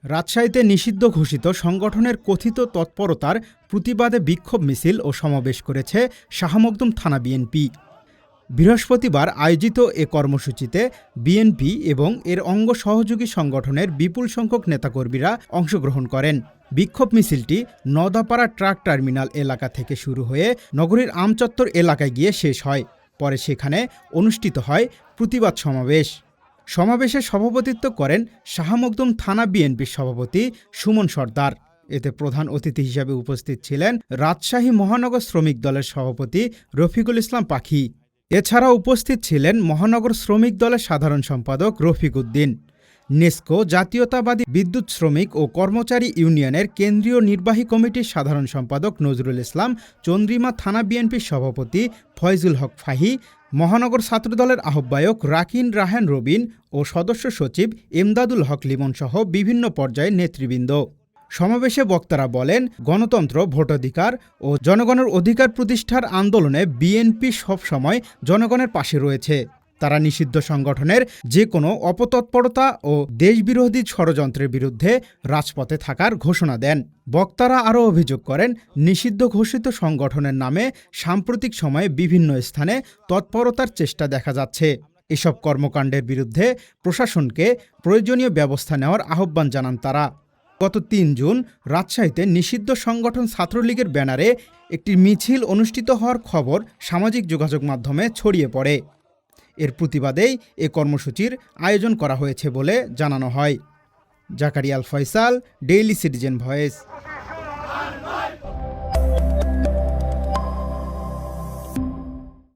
রাজশাহীতে নিষিদ্ধ ঘোষিত সংগঠনের কথিত তৎপরতার প্রতিবাদে বিক্ষোভ মিছিল ও সমাবেশ করেছে শাহ মখদুম থানা বিএনপি। বৃহস্পতিবার আয়োজিত এ কর্মসূচিতে বিএনপি এবং এর অঙ্গ সহযোগী সংগঠনের বিপুল সংখ্যক নেতাকর্মীরা অংশগ্রহণ করেন। বিক্ষোভ মিছিলটি নওদাপাড়া ট্রাক টার্মিনাল এলাকা থেকে শুরু হয়ে নগরীর আমচত্বর এলাকায় গিয়ে শেষ হয়। পরে সেখানে অনুষ্ঠিত হয় প্রতিবাদ সমাবেশ। সমাবেশে সভাপতিত্ব করেন শাহ মখদুম থানা বিএনপির সভাপতি সুমন সর্দার। এতে প্রধান অতিথি হিসেবে উপস্থিত ছিলেন রাজশাহী মহানগর শ্রমিক দলের সভাপতি রফিকুল ইসলাম পাখি। এছাড়া উপস্থিত ছিলেন মহানগর শ্রমিক দলের সাধারণ সম্পাদক রফিক উদ্দিন, নেসকো জাতীয়তাবাদী বিদ্যুৎ শ্রমিক ও কর্মচারী ইউনিয়নের কেন্দ্রীয় নির্বাহী কমিটির সাধারণ সম্পাদক নজরুল ইসলাম, চন্দ্রিমা থানা বিএনপির সভাপতি ফয়জুল হক ফাহি, মহানগর ছাত্রদলের আহ্বায়ক রাকিন রাহান রবিন ও সদস্য সচিব এমদাদুল হক লিমন সহ বিভিন্ন পর্যায়ের নেতৃবৃন্দ। সমাবেশে বক্তারা বলেন, গণতন্ত্র, ভোটাধিকার ও জনগণের অধিকার প্রতিষ্ঠার আন্দোলনে বিএনপি সবসময় জনগণের পাশে রয়েছে। তারা নিষিদ্ধ সংগঠনের যে কোনো অপতৎপরতা ও দেশবিরোধী ষড়যন্ত্রের বিরুদ্ধে রাজপথে থাকার ঘোষণা দেন। বক্তারা আরও অভিযোগ করেন, নিষিদ্ধ ঘোষিত সংগঠনের নামে সাম্প্রতিক সময়ে বিভিন্ন স্থানে তৎপরতার চেষ্টা দেখা যাচ্ছে। এসব কর্মকাণ্ডের বিরুদ্ধে প্রশাসনকে প্রয়োজনীয় ব্যবস্থা নেওয়ার আহ্বান জানান তারা। গত ৩ জুন রাজশাহীতে নিষিদ্ধ সংগঠন ছাত্রলীগের ব্যানারে একটি মিছিল অনুষ্ঠিত হওয়ার খবর সামাজিক যোগাযোগ মাধ্যমে ছড়িয়ে পড়ে। এর প্রতিবাদেই এ কর্মসূচির আয়োজন করা হয়েছে বলে জানানো হয়। জাকারিয়া আল ফয়সাল, ডেইলি সিটিজেন ভয়েস।